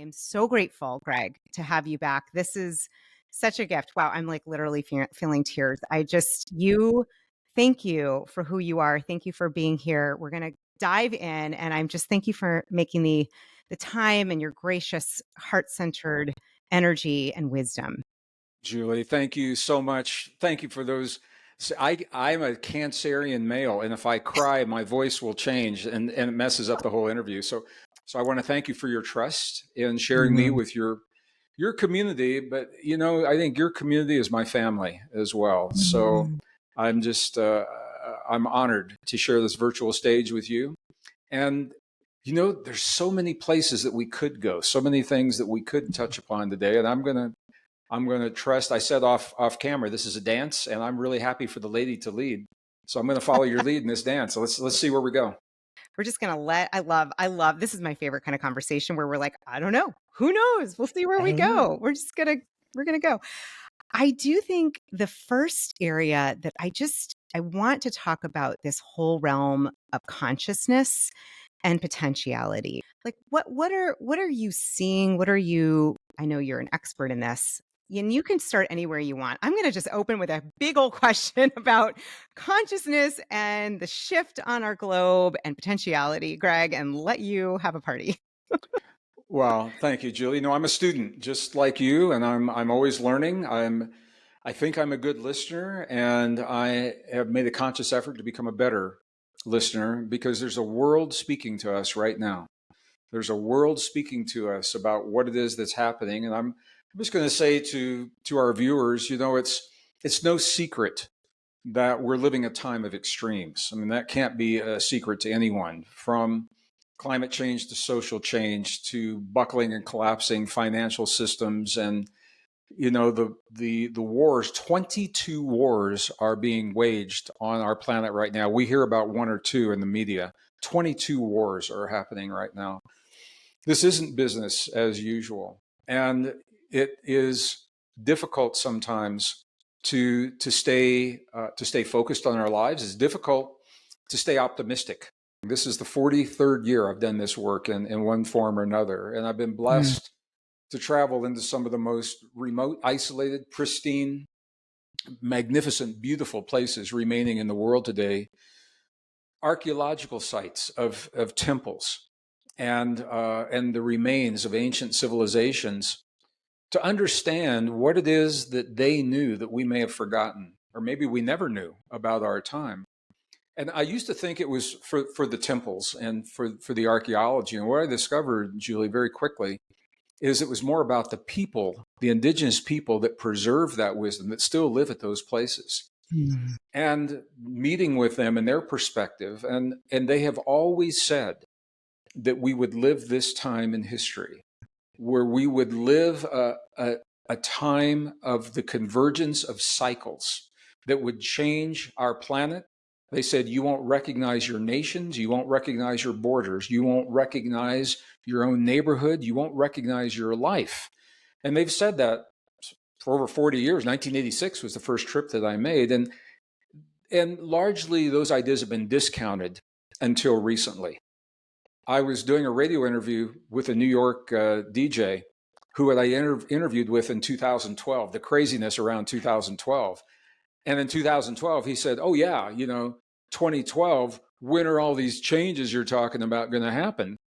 am so grateful, Gregg, to have you back. This is such a gift. Wow, I'm like literally feeling tears. Thank you for who you are. Thank you for being here. We're going to dive in, and I'm just thank you for making the time and your gracious, heart-centered energy and wisdom. Julie, thank you so much. Thank you for those. I'm a Cancerian male, and if I cry, my voice will change, and it messes up the whole interview. So I want to thank you for your trust in sharing me with your community. But I think your community is my family as well. So I'm just I'm honored to share this virtual stage with you. And there's so many places that we could go, so many things that we could touch upon today, and I'm gonna trust. I said off camera, this is a dance, and I'm really happy for the lady to lead. So I'm gonna follow your lead in this dance. So let's see where we go. We're just gonna I love this is my favorite kind of conversation where we're like, I don't know. Who knows? We'll see where we go. We're gonna go. I do think the first area that I want to talk about this whole realm of consciousness and potentiality. Like what are you seeing? I know you're an expert in this. And you can start anywhere you want. I'm going to just open with a big old question about consciousness and the shift on our globe and potentiality, Gregg, and let you have a party. Well, thank you, Julie. I'm a student just like you, and I'm always learning. I think I'm a good listener, and I have made a conscious effort to become a better listener because there's a world speaking to us right now. There's a world speaking to us about what it is that's happening, and I'm just going to say to our viewers, it's no secret that we're living a time of extremes. I mean, that can't be a secret to anyone, from climate change to social change to buckling and collapsing financial systems, and the wars. 22 wars are being waged on our planet right now. We hear about one or two in the media. 22 wars are happening right now. This isn't business as usual, and it is difficult sometimes to stay focused on our lives. It's difficult to stay optimistic. This is the 43rd year I've done this work in one form or another, and I've been blessed to travel into some of the most remote, isolated, pristine, magnificent, beautiful places remaining in the world today. Archaeological sites of temples and the remains of ancient civilizations, to understand what it is that they knew that we may have forgotten, or maybe we never knew about our time. And I used to think it was for the temples and for the archaeology. And what I discovered, Julie, very quickly, is it was more about the people, the indigenous people that preserve that wisdom, that still live at those places. And meeting with them and their perspective. And they have always said that we would live this time in history, where we would live a time of the convergence of cycles that would change our planet. They said, you won't recognize your nations, you won't recognize your borders, you won't recognize your own neighborhood, you won't recognize your life. And they've said that for over 40 years. 1986 was the first trip that I made. And largely those ideas have been discounted until recently. I was doing a radio interview with a New York DJ who I interviewed with in 2012, the craziness around 2012. And in 2012, he said, oh yeah, 2012, when are all these changes you're talking about going to happen?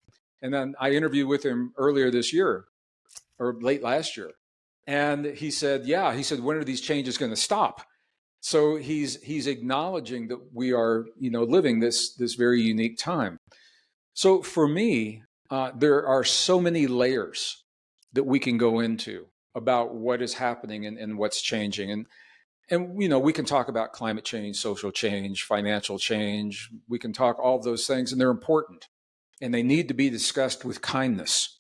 And then I interviewed with him earlier this year, or late last year. And he said, when are these changes going to stop? So he's acknowledging that we are, living this very unique time. So for me, there are so many layers that we can go into about what is happening and what's changing. And we can talk about climate change, social change, financial change. We can talk all of those things, and they're important. And they need to be discussed with kindness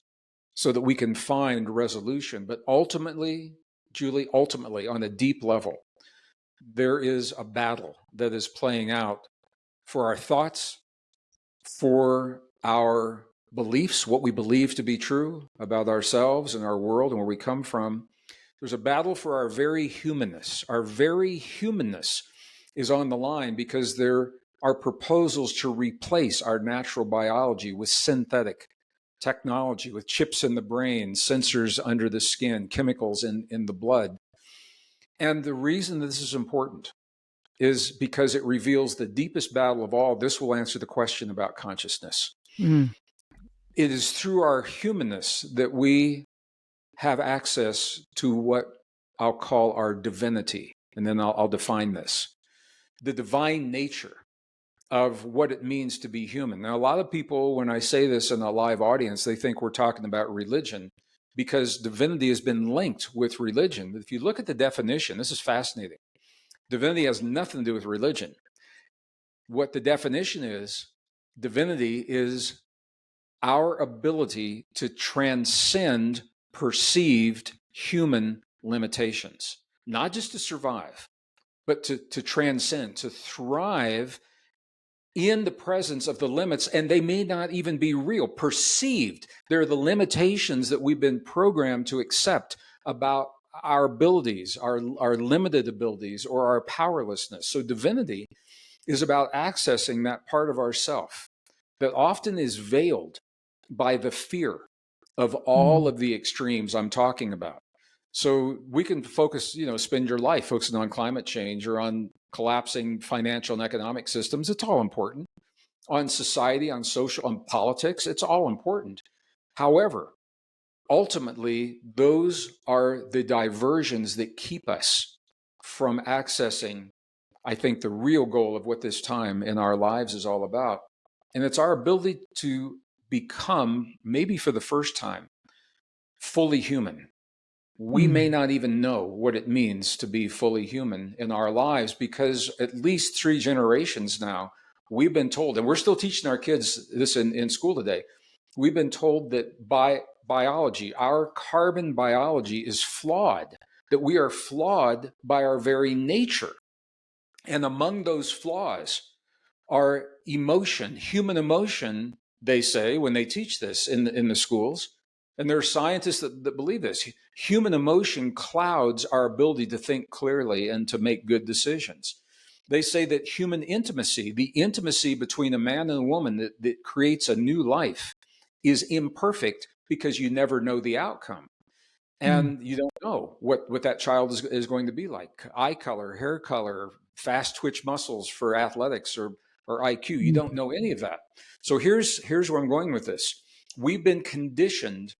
so that we can find resolution. But ultimately, Julie, on a deep level, there is a battle that is playing out for our thoughts, for our beliefs, what we believe to be true about ourselves and our world and where we come from. There's a battle for our very humanness. Our very humanness is on the line because there are proposals to replace our natural biology with synthetic technology with chips in the brain, sensors under the skin, chemicals in the blood. And the reason that this is important is because it reveals the deepest battle of all. This will answer the question about consciousness. It is through our humanness that we have access to what I'll call our divinity. And then I'll define this. The divine nature of what it means to be human. Now, a lot of people, when I say this in a live audience, they think we're talking about religion because divinity has been linked with religion. But if you look at the definition, this is fascinating. Divinity has nothing to do with religion. What the definition is, divinity is our ability to transcend perceived human limitations, not just to survive, but to transcend, to thrive in the presence of the limits, and they may not even be real, perceived. They're the limitations that we've been programmed to accept about our abilities, our limited abilities, or our powerlessness. So divinity is about accessing that part of ourself that often is veiled by the fear of all of the extremes I'm talking about. So we can focus, spend your life focusing on climate change or on collapsing financial and economic systems. It's all important. On society, on social, on politics, it's all important. However, ultimately, those are the diversions that keep us from accessing, I think, the real goal of what this time in our lives is all about. And it's our ability to become, maybe for the first time, fully human. We may not even know what it means to be fully human in our lives because at least 3 generations now, we've been told, and we're still teaching our kids this in school today, we've been told that by biology, our carbon biology is flawed, that we are flawed by our very nature. And among those flaws are emotion, human emotion, they say when they teach this in the schools. And there are scientists that believe this. Human emotion clouds our ability to think clearly and to make good decisions. They say that human intimacy, the intimacy between a man and a woman that creates a new life, is imperfect because you never know the outcome. And you don't know what that child is going to be like. Eye color, hair color, fast twitch muscles for athletics or IQ. You don't know any of that. So here's where I'm going with this. We've been conditioned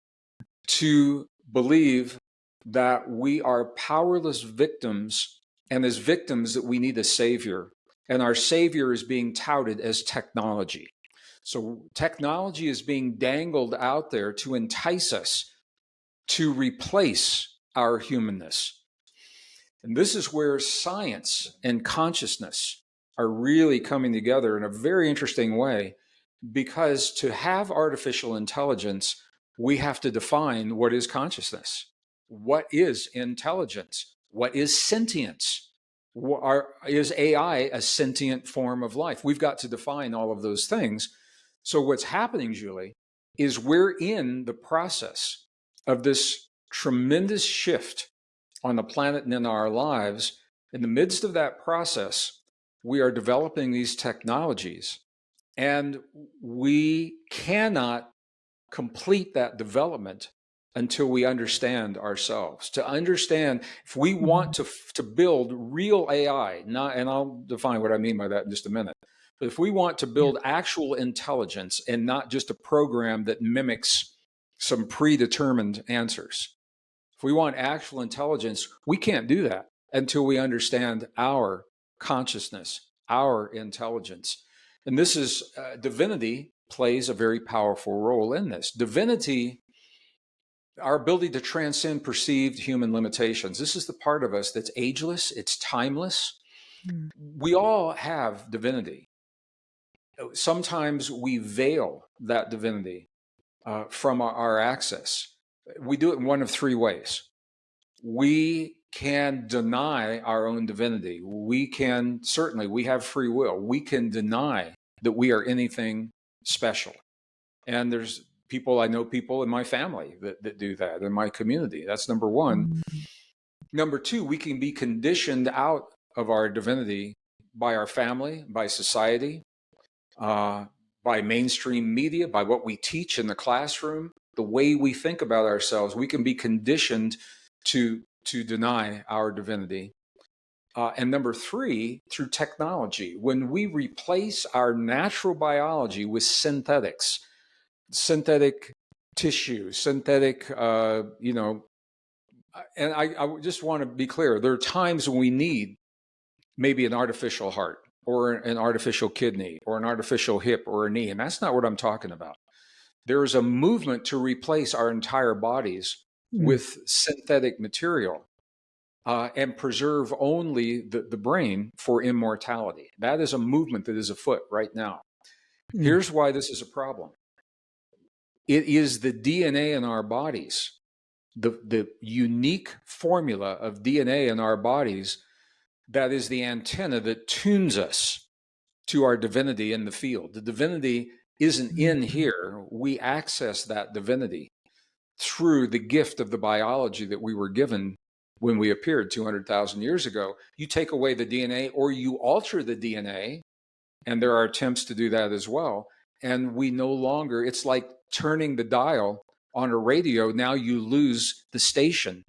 to believe that we are powerless victims, and as victims that we need a savior, and our savior is being touted as technology. So technology is being dangled out there to entice us to replace our humanness. And this is where science and consciousness are really coming together in a very interesting way, because to have artificial intelligence, we have to define what is consciousness. What is intelligence? What is sentience? Is AI a sentient form of life? We've got to define all of those things. So what's happening, Julie, is we're in the process of this tremendous shift on the planet and in our lives. In the midst of that process, we are developing these technologies, and we cannot complete that development until we understand ourselves. To understand, if we want to build real AI, and I'll define what I mean by that in just a minute, but if we want to build actual intelligence and not just a program that mimics some predetermined answers, if we want actual intelligence, we can't do that until we understand our consciousness, our intelligence. And this is divinity plays a very powerful role in this. Divinity, our ability to transcend perceived human limitations. This is the part of us that's ageless, it's timeless. We all have divinity. Sometimes we veil that divinity from our access. We do it in one of 3 ways. We can deny our own divinity. We have free will. We can deny that we are anything special. And I know people in my family that do that, in my community. That's number 1. Number 2, we can be conditioned out of our divinity by our family, by society, by mainstream media, by what we teach in the classroom, the way we think about ourselves, we can be conditioned to deny our divinity. And number three, through technology. When we replace our natural biology with synthetics, synthetic tissue, synthetic, and I just want to be clear, there are times when we need maybe an artificial heart or an artificial kidney or an artificial hip or a knee, and that's not what I'm talking about. There is a movement to replace our entire bodies with synthetic material and preserve only the brain for immortality. That is a movement that is afoot right now. Here's why this is a problem. It is the DNA in our bodies, the unique formula of DNA in our bodies, that is the antenna that tunes us to our divinity in the field. The divinity isn't in here. We access that divinity through the gift of the biology that we were given when we appeared 200,000 years ago. You take away the DNA or you alter the DNA, and there are attempts to do that as well. And we no longer, it's like turning the dial on a radio. Now you lose the station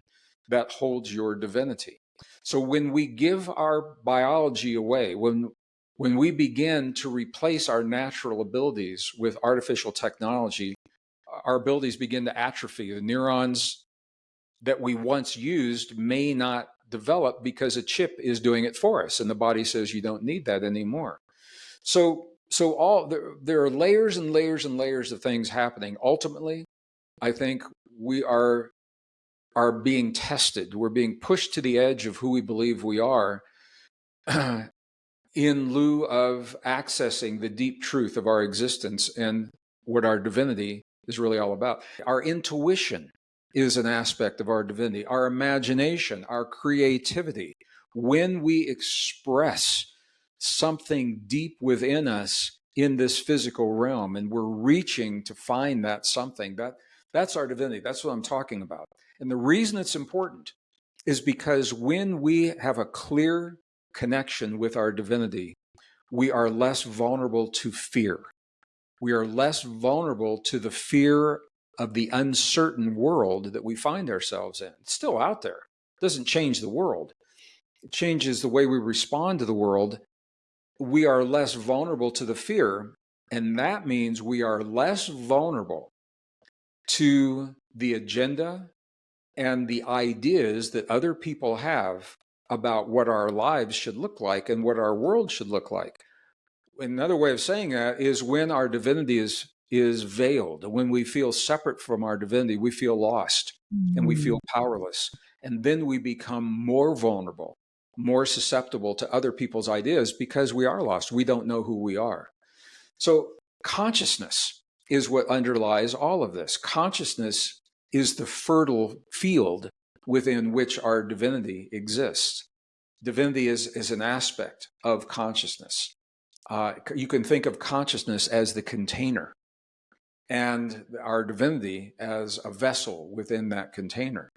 that holds your divinity. So when we give our biology away, when we begin to replace our natural abilities with artificial technology, our abilities begin to atrophy. The neurons that we once used may not develop because a chip is doing it for us, and the body says you don't need that anymore. So there are layers and layers and layers of things happening. Ultimately, I think we are being tested. We're being pushed to the edge of who we believe we are in lieu of accessing the deep truth of our existence and what our divinity is really all about. Our intuition is an aspect of our divinity, our imagination, our creativity. When we express something deep within us in this physical realm and we're reaching to find that something, that's our divinity. That's what I'm talking about. And the reason it's important is because when we have a clear connection with our divinity, we are less vulnerable to fear. We are less vulnerable to the fear of the uncertain world that we find ourselves in. It's still out there. It doesn't change the world. It changes the way we respond to the world. We are less vulnerable to the fear, and that means we are less vulnerable to the agenda and the ideas that other people have about what our lives should look like and what our world should look like. Another way of saying that is when our divinity is veiled, when we feel separate from our divinity, we feel lost and we feel powerless. And then we become more vulnerable, more susceptible to other people's ideas because we are lost. We don't know who we are. So consciousness is what underlies all of this. Consciousness is the fertile field within which our divinity exists. Divinity is an aspect of consciousness. You can think of consciousness as the container and our divinity as a vessel within that container.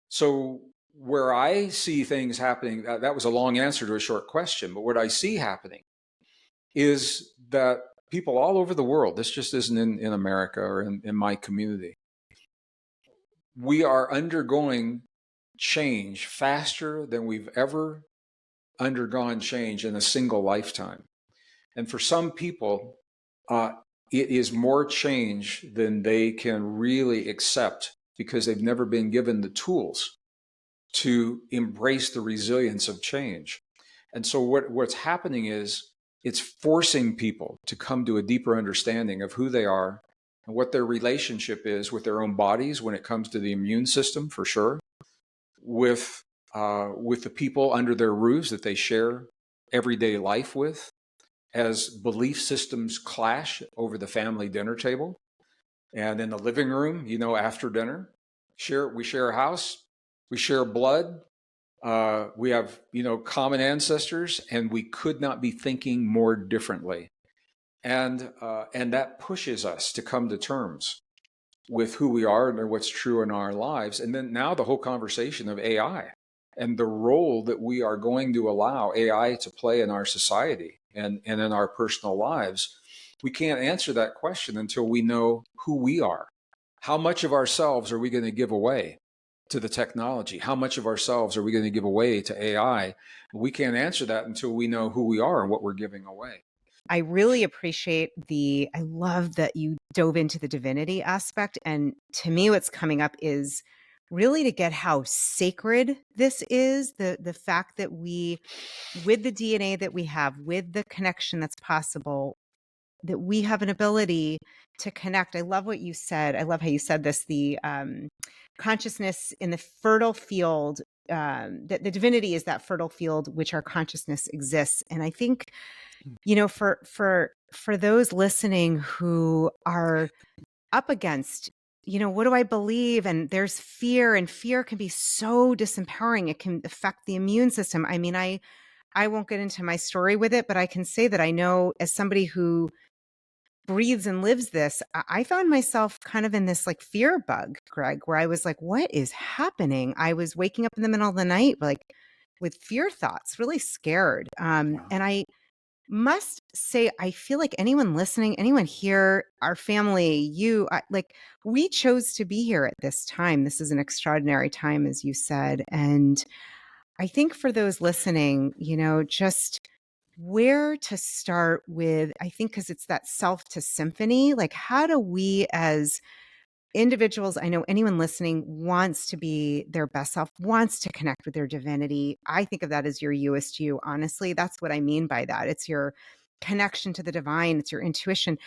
So where I see things happening, that was a long answer to a short question, but what I see happening is that people all over the world, this just isn't in America or in my community, we are undergoing change faster than we've ever undergone change in a single lifetime. And for some people, it is more change than they can really accept because they've never been given the tools to embrace the resilience of change. And so what's happening is it's forcing people to come to a deeper understanding of who they are and what their relationship is with their own bodies when it comes to the immune system, for sure, with the people under their roofs that they share everyday life with, as belief systems clash over the family dinner table and in the living room, after dinner. We share a house, we share blood, we have, common ancestors, and we could not be thinking more differently. And that pushes us to come to terms with who we are and what's true in our lives. And then now the whole conversation of AI and the role that we are going to allow AI to play in our society and in our personal lives. we can't answer that question until we know who we are. How much of ourselves are we going to give away to the technology? How much of ourselves are we going to give away to AI? We can't answer that until we know who we are and what we're giving away. I really appreciate I love that you dove into the divinity aspect. And to me, what's coming up is really to get how sacred this is, the fact that we, with the DNA that we have, with the connection that's possible, that we have an ability to connect. I love what you said. I love how you said this, the consciousness in the fertile field, that the divinity is that fertile field which our consciousness exists. And I think, for those listening who are up against, what do I believe? And there's fear, and fear can be so disempowering. It can affect the immune system. I mean, I won't get into my story with it, but I can say that I know, as somebody who breathes and lives this, I found myself kind of in this like fear bug, Gregg, where I was like, what is happening? I was waking up in the middle of the night, like with fear thoughts, really scared. And I must say, I feel like anyone listening, anyone here, our family, we chose to be here at this time. This is an extraordinary time, as you said. And I think for those listening, just where to start with, I think, because it's that self to symphony, like how do we as individuals, I know anyone listening wants to be their best self, wants to connect with their divinity. I think of that as your USU. Honestly, that's what I mean by that. It's your connection to the divine. It's your intuition.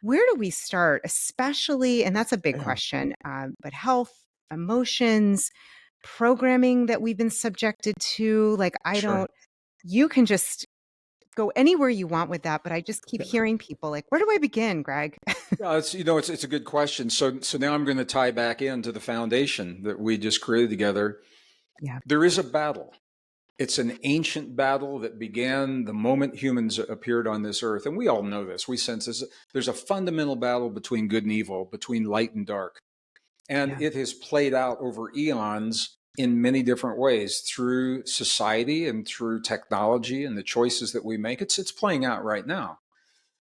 Where do we start? Especially, and that's a big question, but health, emotions, programming that we've been subjected to. Like, you can just go anywhere you want with that, but I just keep hearing people like, where do I begin, Gregg? Yeah, it's a good question. So now I'm going to tie back into the foundation that we just created together. Yeah. There is a battle. It's an ancient battle that began the moment humans appeared on this earth. And we all know this. We sense this. There's a fundamental battle between good and evil, between light and dark. And it has played out over eons in many different ways through society and through technology and the choices that we make. It's playing out right now.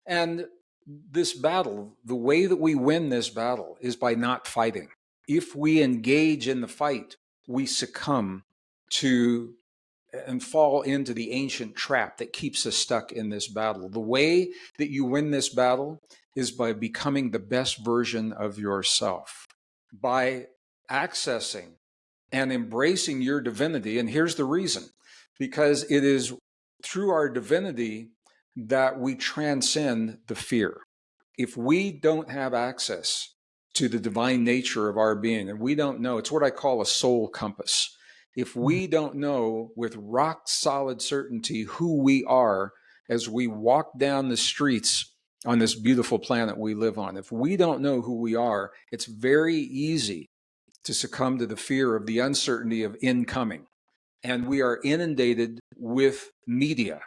And this battle, the way that we win this battle is by not fighting. If we engage in the fight, we succumb to and fall into the ancient trap that keeps us stuck in this battle. The way that you win this battle is by becoming the best version of yourself, by accessing and embracing your divinity. And here's the reason, because it is through our divinity that we transcend the fear. If we don't have access to the divine nature of our being, and we don't know, it's what I call a soul compass. If we don't know with rock solid certainty who we are as we walk down the streets on this beautiful planet we live on, if we don't know who we are, it's very easy to succumb to the fear of the uncertainty of incoming. And we are inundated with media.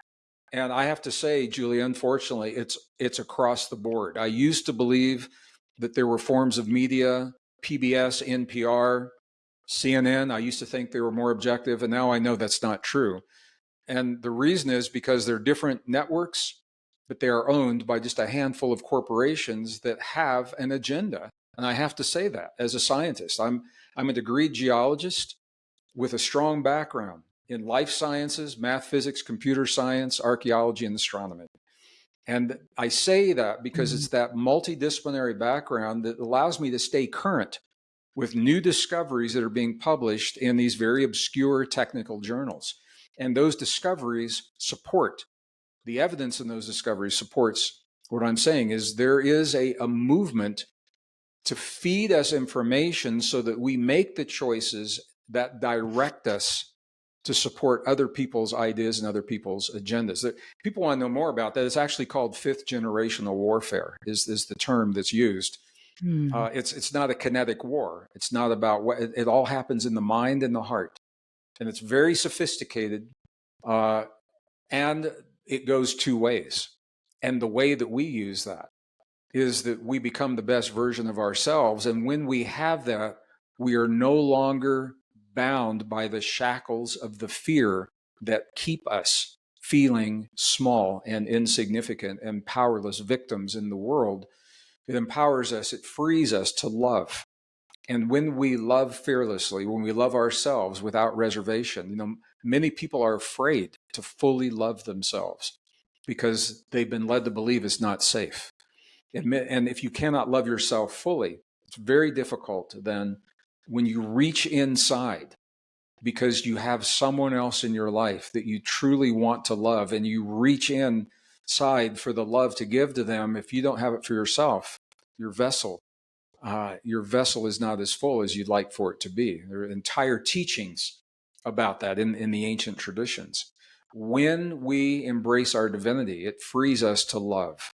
And I have to say, Julie, unfortunately, it's across the board. I used to believe that there were forms of media, PBS, NPR, CNN. I used to think they were more objective, and now I know that's not true. And the reason is because they're different networks, but they are owned by just a handful of corporations that have an agenda. And I have to say that as a scientist. I'm a degreed geologist with a strong background in life sciences, math, physics, computer science, archaeology, and astronomy. And I say that because it's that multidisciplinary background that allows me to stay current with new discoveries that are being published in these very obscure technical journals. And those discoveries support, the evidence in those discoveries supports what I'm saying is there is a movement to feed us information so that we make the choices that direct us to support other people's ideas and other people's agendas. People want to know more about that. It's actually called fifth generational warfare is the term that's used. It's not a kinetic war. It's not about what it all happens in the mind and the heart. And it's very sophisticated. And it goes two ways. And the way that we use that is that we become the best version of ourselves. And when we have that, we are no longer bound by the shackles of the fear that keep us feeling small and insignificant and powerless victims in the world. It empowers us, it frees us to love. And when we love fearlessly, when we love ourselves without reservation, many people are afraid to fully love themselves because they've been led to believe it's not safe. And if you cannot love yourself fully, it's very difficult then when you reach inside because you have someone else in your life that you truly want to love and you reach inside for the love to give to them. If you don't have it for yourself, your vessel is not as full as you'd like for it to be. There are entire teachings about that in the ancient traditions. When we embrace our divinity, it frees us to love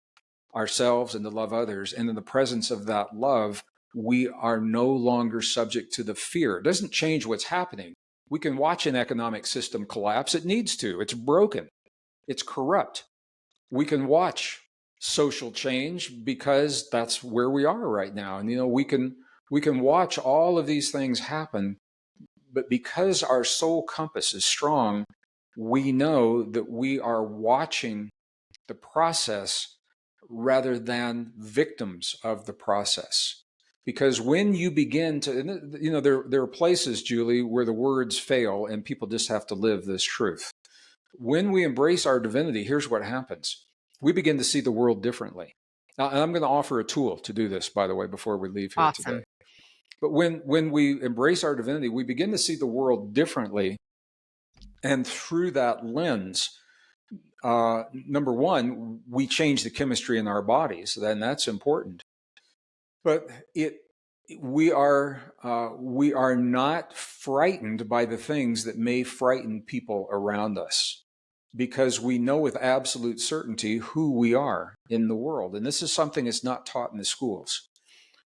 ourselves and to love others. And in the presence of that love, we are no longer subject to the fear. It doesn't change what's happening. We can watch an economic system collapse. It needs to. It's broken. It's corrupt. We can watch social change because that's where we are right now. And we can watch all of these things happen, but because our soul compass is strong, we know that we are watching the process rather than victims of the process. Because when you begin to, there are places, Julie, where the words fail and people just have to live this truth. When we embrace our divinity, here's what happens. We begin to see the world differently. Now, and I'm going to offer a tool to do this, by the way, before we leave here Awesome. today. But when we embrace our divinity, we begin to see the world differently. And through that lens, number one, we change the chemistry in our bodies, and that's important. But we are not frightened by the things that may frighten people around us, because we know with absolute certainty who we are in the world. And this is something that's not taught in the schools.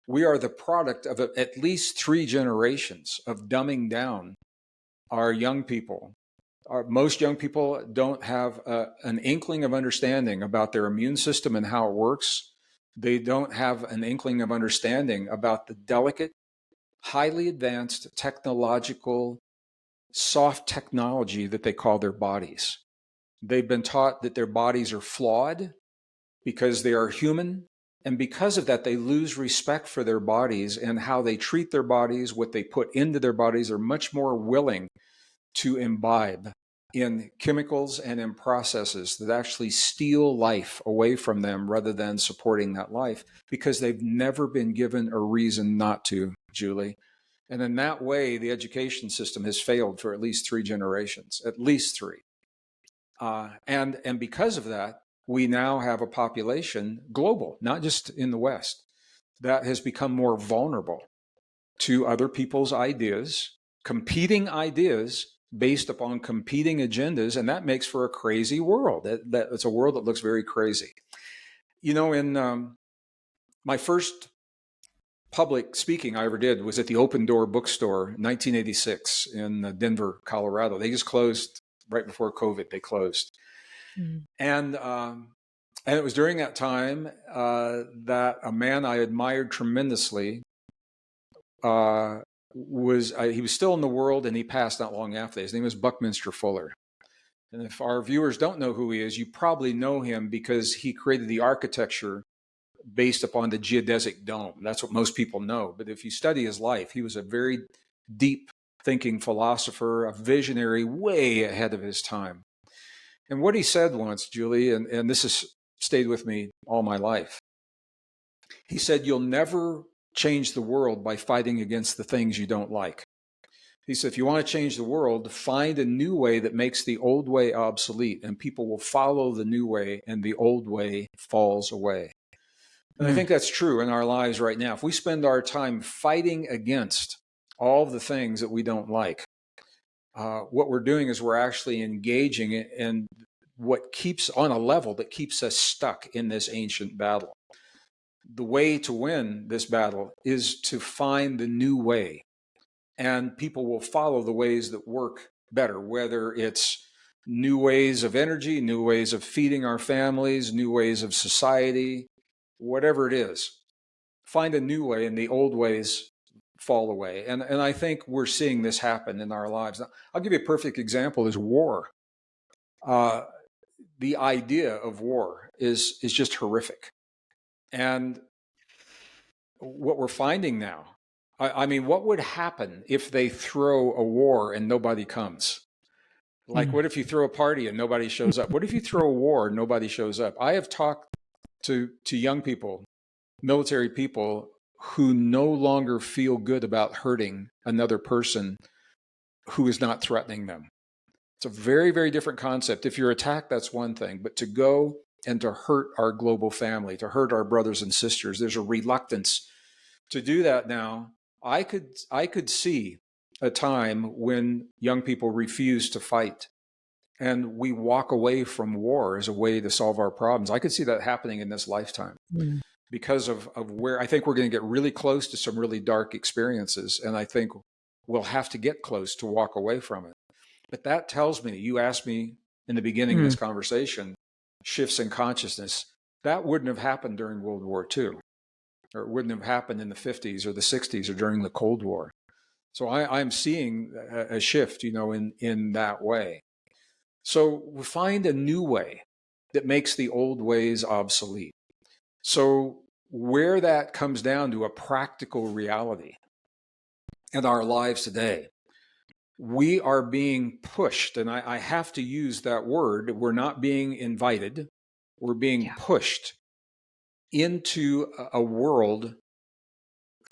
We are the product of at least 3 generations of dumbing down our young people. Most young people don't have an inkling of understanding about their immune system and how it works. They don't have an inkling of understanding about the delicate, highly advanced technological, soft technology that they call their bodies. They've been taught that their bodies are flawed because they are human. And because of that, they lose respect for their bodies and how they treat their bodies, what they put into their bodies. Are much more willing to imbibe in chemicals and in processes that actually steal life away from them rather than supporting that life, because they've never been given a reason not to, Julie. And in that way, the education system has failed for at least 3 generations, at least 3. And because of that, we now have a population global, not just in the West, that has become more vulnerable to other people's ideas, competing ideas based upon competing agendas. And that makes for a crazy world. It's a world that looks very crazy. In my first public speaking I ever did was at the Open Door Bookstore in 1986 in Denver, Colorado. They just closed right before COVID. They closed. And it was during that time that a man I admired tremendously he was still in the world, and he passed not long after. His name was Buckminster Fuller. And if our viewers don't know who he is, you probably know him because he created the architecture based upon the geodesic dome. That's what most people know. But if you study his life, he was a very deep thinking philosopher, a visionary way ahead of his time. And what he said once, Julie, and this has stayed with me all my life, he said, "You'll never change the world by fighting against the things you don't like." He said, if you want to change the world, find a new way that makes the old way obsolete, and people will follow the new way, and the old way falls away. And I think that's true in our lives right now. If we spend our time fighting against all the things that we don't like, what we're doing is we're actually engaging in what keeps on a level that keeps us stuck in this ancient battle. The way to win this battle is to find the new way, and people will follow the ways that work better, whether it's new ways of energy, new ways of feeding our families, new ways of society, whatever it is. Find a new way, and the old ways fall away. And I think we're seeing this happen in our lives. Now, I'll give you a perfect example is war. the idea of war is just horrific. And what we're finding now, I mean, what would happen if they throw a war and nobody comes? Like, what if you throw a party and nobody shows up? What if you throw a war and nobody shows up? I have talked to young people, military people, who no longer feel good about hurting another person who is not threatening them. It's a very, very different concept. If you're attacked, that's one thing, but to go and to hurt our global family, to hurt our brothers and sisters, there's a reluctance to do that now. I could see a time when young people refuse to fight and we walk away from war as a way to solve our problems. I could see that happening in this lifetime because of where I think we're going to get really close to some really dark experiences. And I think we'll have to get close to walk away from it. But that tells me, you asked me in the beginning of this conversation, shifts in consciousness, that wouldn't have happened during World War II, or it wouldn't have happened in the 50s or the 60s or during the Cold War. So I'm seeing a shift, in that way. So we find a new way that makes the old ways obsolete. So where that comes down to a practical reality in our lives today, we are being pushed, and I have to use that word. We're not being invited. We're being pushed into a world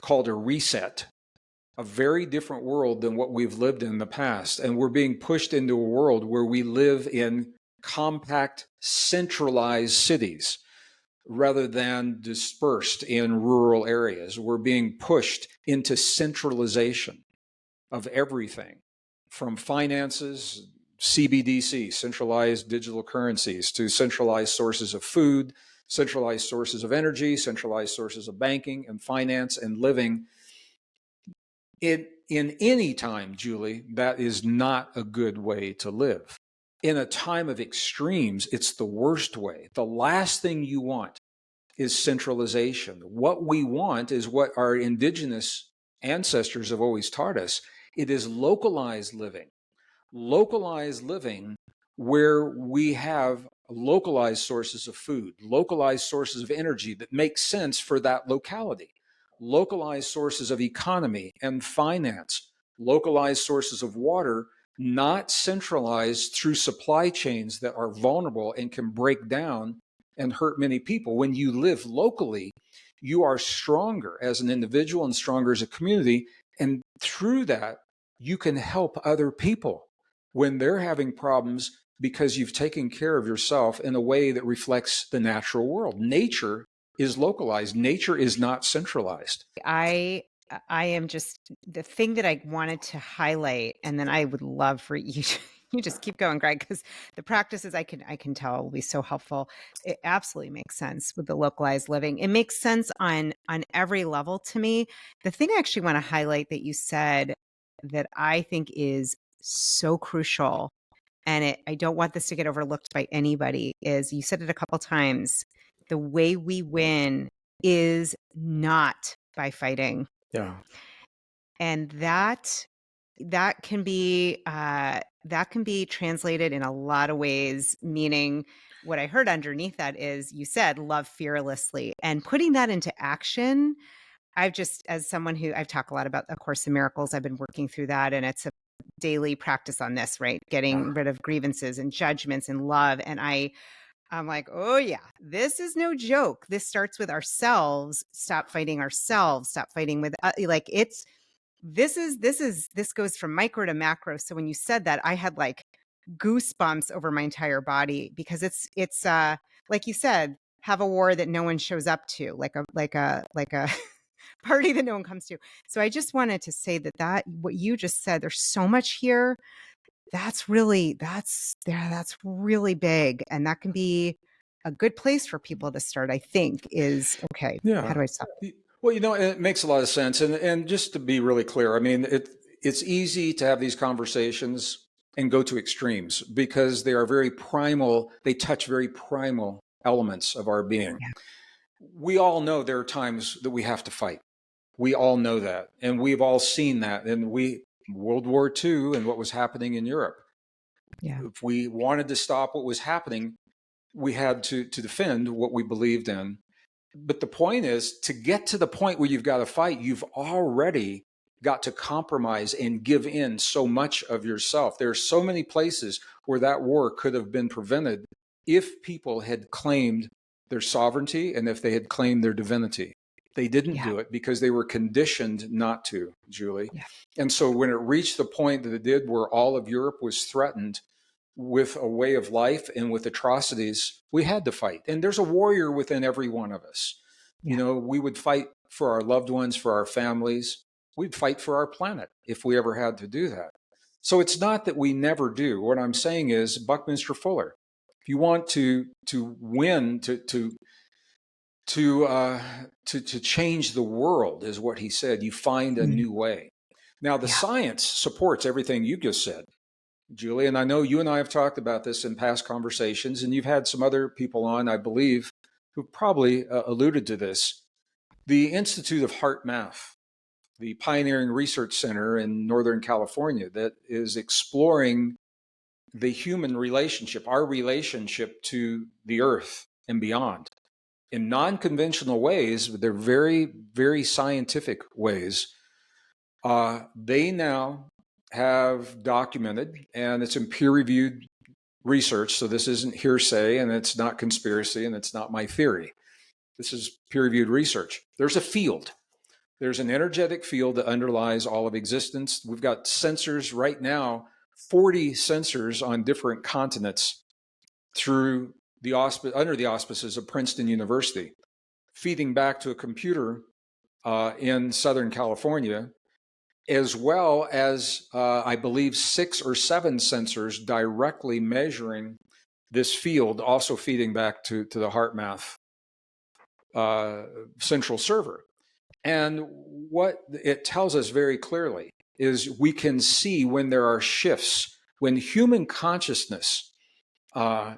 called a reset, a very different world than what we've lived in the past. And we're being pushed into a world where we live in compact, centralized cities rather than dispersed in rural areas. We're being pushed into centralization of everything, from finances, CBDC, centralized digital currencies, to centralized sources of food, centralized sources of energy, centralized sources of banking and finance and living. In any time, Julie, that is not a good way to live. In a time of extremes, it's the worst way. The last thing you want is centralization. What we want is what our indigenous ancestors have always taught us. It is localized living. Localized living where we have localized sources of food, localized sources of energy that make sense for that locality, localized sources of economy and finance, localized sources of water, not centralized through supply chains that are vulnerable and can break down and hurt many people. When you live locally, you are stronger as an individual and stronger as a community. And through that, you can help other people when they're having problems because you've taken care of yourself in a way that reflects the natural world. Nature is localized. Nature is not centralized. I am just the thing that I wanted to highlight, and then I would love for you to, you just keep going, Greg, because the practices I can tell will be so helpful. It absolutely makes sense with the localized living. It makes sense on every level to me. The thing I actually want to highlight that you said that I think is so crucial, and I don't want this to get overlooked by anybody, is you said it a couple times. The way we win is not by fighting. Yeah. And that can be translated in a lot of ways, meaning what I heard underneath that is you said love fearlessly, and putting that into action. I've just, as someone who I've talked a lot about A Course in Miracles, I've been working through that, and it's a daily practice on this, right? Getting rid of grievances and judgments and love. And I'm like, oh yeah, this is no joke. This starts with ourselves. Stop fighting ourselves. Stop fighting with this goes from micro to macro. So when you said that, I had like goosebumps over my entire body, because it's like you said, have a war that no one shows up to, like a party that no one comes to. So I just wanted to say that what you just said, there's so much here. That's really big. And that can be a good place for people to start, I think, is, okay, how do I stop? Well, it makes a lot of sense. And just to be really clear, I mean, it's easy to have these conversations and go to extremes because they are very primal. They touch very primal elements of our being. Yeah. We all know there are times that we have to fight. We all know that. And we've all seen that. And World War II and what was happening in Europe. Yeah. If we wanted to stop what was happening, we had to defend what we believed in. But the point is, to get to the point where you've got to fight, you've already got to compromise and give in so much of yourself. There are so many places where that war could have been prevented if people had claimed their sovereignty and if they had claimed their divinity. They didn't Yeah. do it because they were conditioned not to, Julie. Yeah. And so when it reached the point that it did, where all of Europe was threatened with a way of life and with atrocities, we had to fight. And there's a warrior within every one of us. You Yeah. know, we would fight for our loved ones, for our families. We'd fight for our planet if we ever had to do that. So it's not that we never do. What I'm saying is, Buckminster Fuller, if you want to win, to change the world, is what he said, you find a Mm. new way. Now, the Yeah. science supports everything you just said, Julie, and I know you and I have talked about this in past conversations, and you've had some other people on, I believe, who probably alluded to this. The Institute of Heart Math, the pioneering research center in Northern California that is exploring the human relationship, our relationship to the earth and beyond, in non-conventional ways, but they're very, very scientific ways. They now have documented, and it's in peer-reviewed research, so this isn't hearsay, and it's not conspiracy, and it's not my theory. This is peer-reviewed research. There's a field. There's an energetic field that underlies all of existence. We've got sensors right now, 40 sensors on different continents through under the auspices of Princeton University, feeding back to a computer in Southern California, as well as, I believe, 6 or 7 sensors directly measuring this field, also feeding back to the HeartMath central server. And what it tells us very clearly is we can see when there are shifts, when human consciousness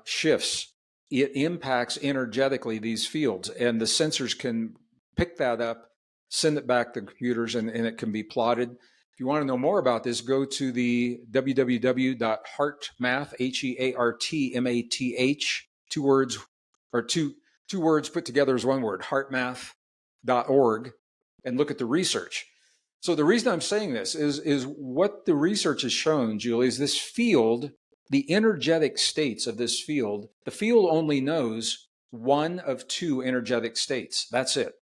shifts, it impacts energetically these fields, and the sensors can pick that up, send it back to computers, and it can be plotted. If you want to know more about this, go to the www.heartmath, HEARTMATH, 2 words, or two words put together as one word, heartmath.org, and look at the research. So the reason I'm saying this is what the research has shown, Julie, is this field, the energetic states of this field, the field only knows one of 2 energetic states. That's it.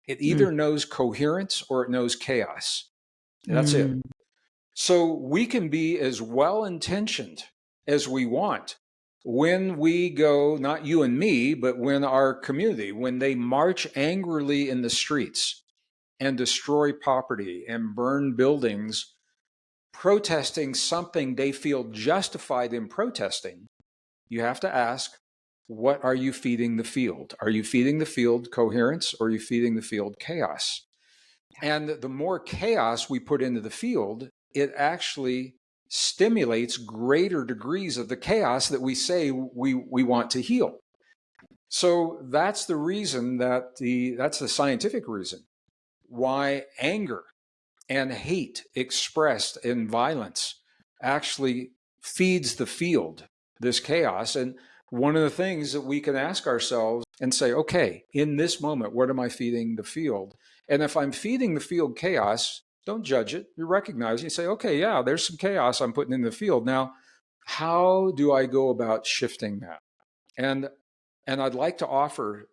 It either knows coherence or it knows chaos. That's it. Mm. So we can be as well-intentioned as we want when we go, not you and me, but when our community, when they march angrily in the streets and destroy property and burn buildings, protesting something they feel justified in protesting, you have to ask, what are you feeding the field? Are you feeding the field coherence, or are you feeding the field chaos? And the more chaos we put into the field, it actually stimulates greater degrees of the chaos that we say we want to heal. So that's the reason that's the scientific reason why anger and hate expressed in violence actually feeds the field, this chaos. And one of the things that we can ask ourselves and say, okay, in this moment, what am I feeding the field? And if I'm feeding the field chaos, don't judge it. You recognize it. You say, okay, yeah, there's some chaos I'm putting in the field. Now, how do I go about shifting that? And I'd like to offer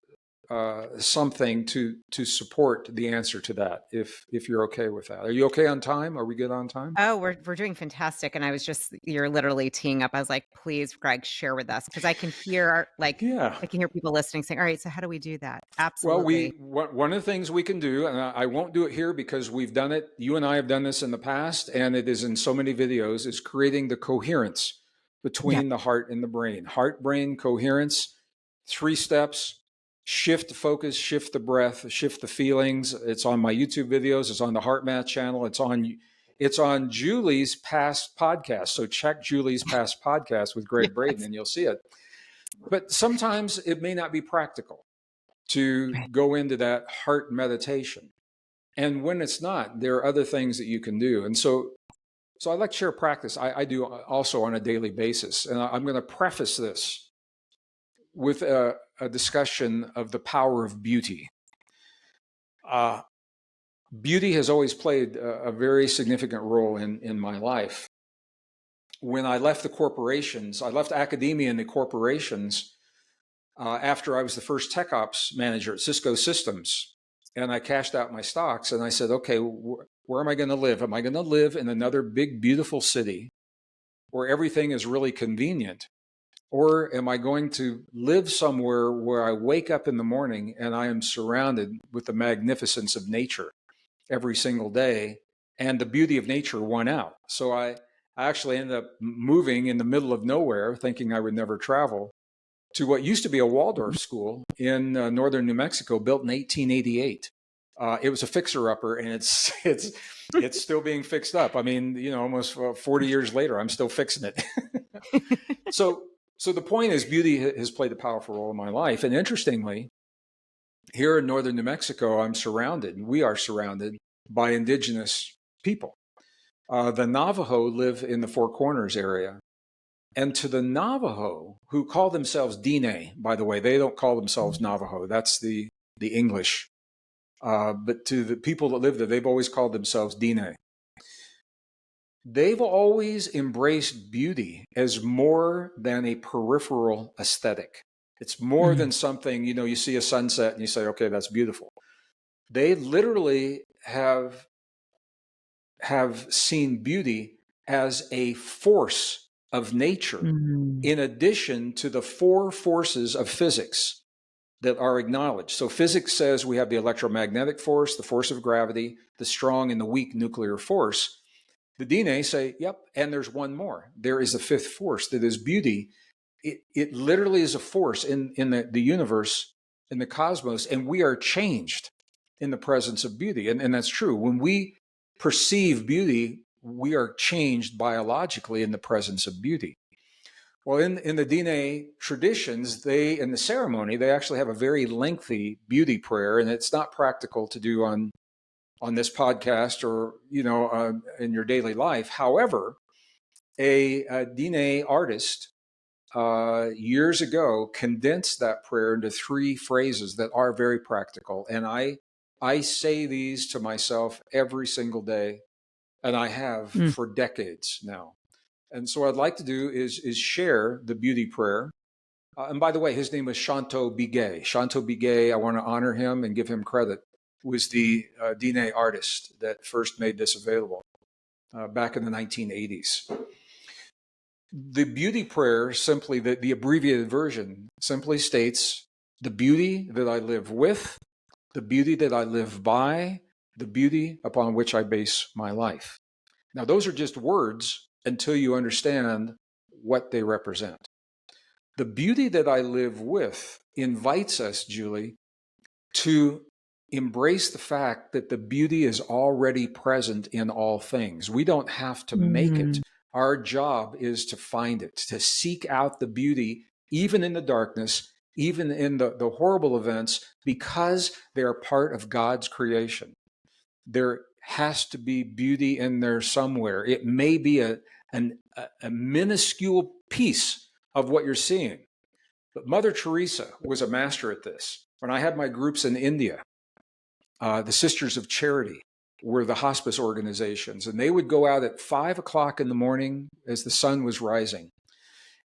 something to support the answer to that, if you're okay with that. Are you okay on time? Are we good on time? Oh, we're doing fantastic. And I was just, you're literally teeing up. I was like, please, Greg, share with us, because I can hear Yeah. I can hear people listening saying, all right, so how do we do that? Well, Absolutely. one of the things we can do, and I won't do it here because we've done it. You and I have done this in the past, and it is in so many videos, is creating the coherence between the heart and the brain. Heart, brain, coherence, 3 steps. Shift the focus, shift the breath, shift the feelings. It's on my YouTube videos. It's on the HeartMath channel. It's on Julie's past podcast. So check Julie's past podcast with Gregg Braden, and you'll see it. But sometimes it may not be practical to go into that heart meditation. And when it's not, there are other things that you can do. And so I'd like to share a practice I do also on a daily basis. And I'm going to preface this with a discussion of the power of beauty. Beauty has always played a very significant role in my life. When I left the corporations, I left academia and the corporations after I was the first tech ops manager at Cisco Systems. And I cashed out my stocks and I said, okay, where am I going to live? Am I going to live in another big, beautiful city where everything is really convenient? Or am I going to live somewhere where I wake up in the morning and I am surrounded with the magnificence of nature every single day, and the beauty of nature won out? So I actually ended up moving in the middle of nowhere, thinking I would never travel, to what used to be a Waldorf school in northern New Mexico, built in 1888. It was a fixer-upper, and it's still being fixed up. I mean, almost 40 years later, I'm still fixing it. So the point is, beauty has played a powerful role in my life. And interestingly, here in northern New Mexico, we are surrounded by indigenous people. The Navajo live in the Four Corners area. And to the Navajo, who call themselves Diné, by the way, they don't call themselves Navajo. That's the English. But to the people that live there, they've always called themselves Diné. They've always embraced beauty as more than a peripheral aesthetic. It's more than something, you see a sunset and you say, okay, that's beautiful. They literally have seen beauty as a force of nature, in addition to the four forces of physics that are acknowledged. So physics says we have the electromagnetic force, the force of gravity, the strong and the weak nuclear force. The Diné say, yep, and there's one more. There is a fifth force that is beauty. It literally is a force in the universe, in the cosmos, and we are changed in the presence of beauty. And that's true. When we perceive beauty, we are changed biologically in the presence of beauty. Well, in the Diné traditions, in the ceremony, they actually have a very lengthy beauty prayer, and it's not practical to do on this podcast or in your daily life. However, a Diné artist years ago condensed that prayer into 3 phrases that are very practical, and I say these to myself every single day, and I have for decades now. And so what I'd like to do is share the beauty prayer. And by the way, his name was Shanto Biguet. Shanto Biguet, I want to honor him and give him credit, was the Diné artist that first made this available back in the 1980s. The beauty prayer, simply the abbreviated version, simply states the beauty that I live with, the beauty that I live by, the beauty upon which I base my life. Now, those are just words until you understand what they represent. The beauty that I live with invites us, Julie, to embrace the fact that the beauty is already present in all things. We don't have to make it. Our job is to find it, to seek out the beauty, even in the darkness, even in the horrible events, because they are part of God's creation. There has to be beauty in there somewhere. It may be a minuscule piece of what you're seeing. But Mother Teresa was a master at this. When I had my groups in India, the Sisters of Charity were the hospice organizations, and they would go out at 5 o'clock in the morning as the sun was rising,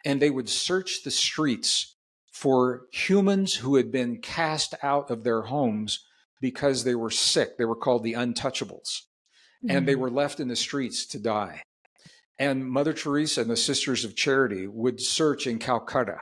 and they would search the streets for humans who had been cast out of their homes because they were sick. They were called the untouchables, and they were left in the streets to die. And Mother Teresa and the Sisters of Charity would search in Calcutta,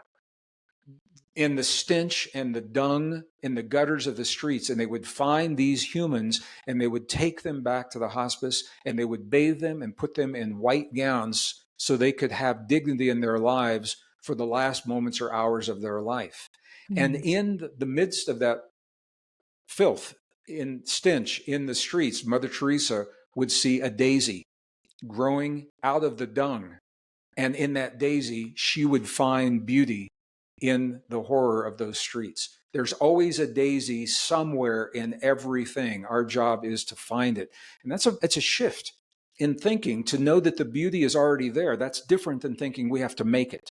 in the stench and the dung in the gutters of the streets, and they would find these humans, and they would take them back to the hospice, and they would bathe them and put them in white gowns so they could have dignity in their lives for the last moments or hours of their life. And in the midst of that filth, in stench in the streets, Mother Teresa would see a daisy growing out of the dung. And in that daisy, she would find beauty in the horror of those streets. There's always a daisy somewhere in everything. Our job is to find it. And it's a shift in thinking, to know that the beauty is already there. That's different than thinking we have to make it.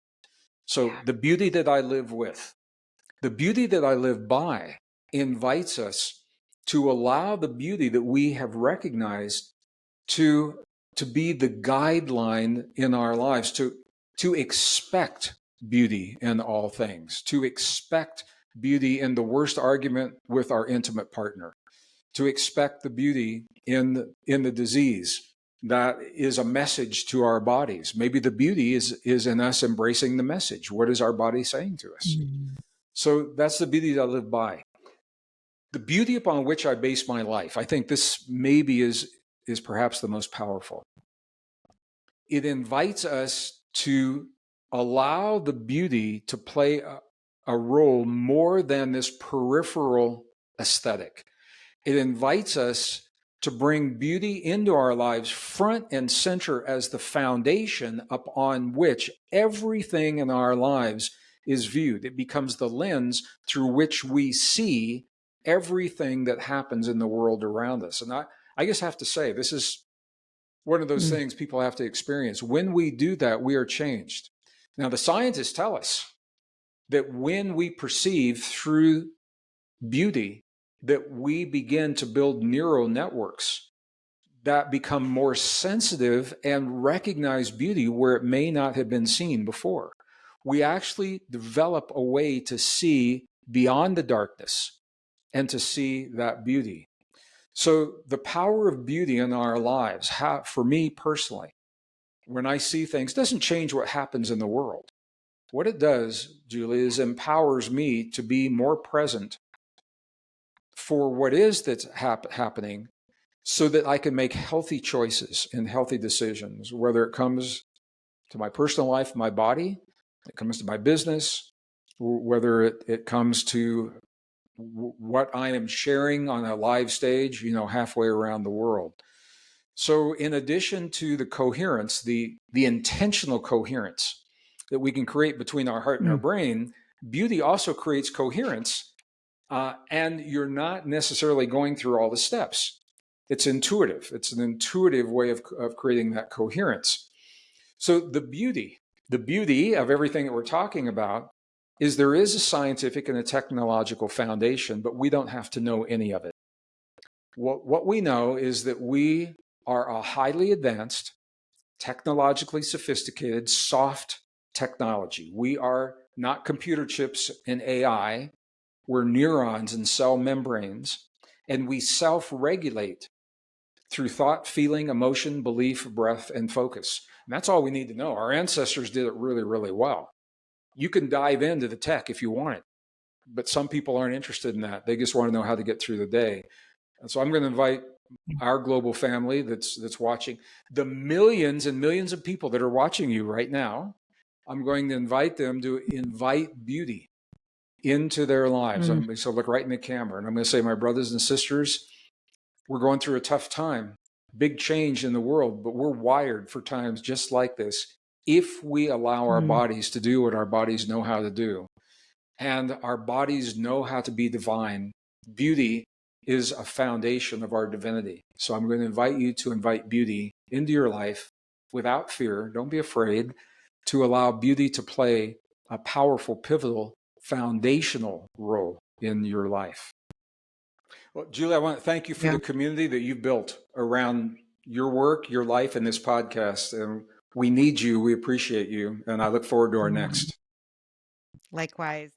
So the beauty that I live with, The beauty that I live by invites us to allow the beauty that we have recognized to be the guideline in our lives, to expect beauty in all things, to expect beauty in the worst argument with our intimate partner, to expect the beauty in the disease that is a message to our bodies. Maybe the beauty is in us embracing the message. What is our body saying to us? Mm-hmm. So that's the beauty that I live by. The beauty upon which I base my life, I think this maybe is perhaps the most powerful. It invites us to allow the beauty to play a role more than this peripheral aesthetic. It invites us to bring beauty into our lives front and center as the foundation upon which everything in our lives is viewed. It becomes the lens through which we see everything that happens in the world around us. And I just have to say, this is one of those things people have to experience. When we do that, we are changed. Now, the scientists tell us that when we perceive through beauty, that we begin to build neural networks that become more sensitive and recognize beauty where it may not have been seen before. We actually develop a way to see beyond the darkness and to see that beauty. So the power of beauty in our lives, for me personally, when I see things, doesn't change what happens in the world. What it does, Julie, is empowers me to be more present for what is that's happening, so that I can make healthy choices and healthy decisions, whether it comes to my personal life, my body, it comes to my business, whether it comes to what I am sharing on a live stage, halfway around the world. So in addition to the coherence, the intentional coherence that we can create between our heart and our brain, beauty also creates coherence. And you're not necessarily going through all the steps. It's intuitive. It's an intuitive way of creating that coherence. So the beauty of everything that we're talking about is there is a scientific and a technological foundation, but we don't have to know any of it. What we know is that we are a highly advanced, technologically sophisticated, soft technology. We are not computer chips and AI. We're neurons and cell membranes, and we self-regulate through thought, feeling, emotion, belief, breath, and focus. And that's all we need to know. Our ancestors did it really, really well. You can dive into the tech if you want it, but some people aren't interested in that. They just want to know how to get through the day. And so I'm going to invite our global family that's watching, the millions and millions of people that are watching you right now. I'm going to invite them to invite beauty into their lives. So look right in the camera, and I'm going to say, my brothers and sisters, we're going through a tough time, big change in the world, but we're wired for times just like this if we allow our bodies to do what our bodies know how to do. And our bodies know how to be divine. Beauty is a foundation of our divinity. So I'm going to invite you to invite beauty into your life without fear. Don't be afraid, to allow beauty to play a powerful, pivotal, foundational role in your life. Well, Julie, I want to thank you for the community that you've built around your work, your life, and this podcast. And we need you. We appreciate you. And I look forward to our next. Likewise.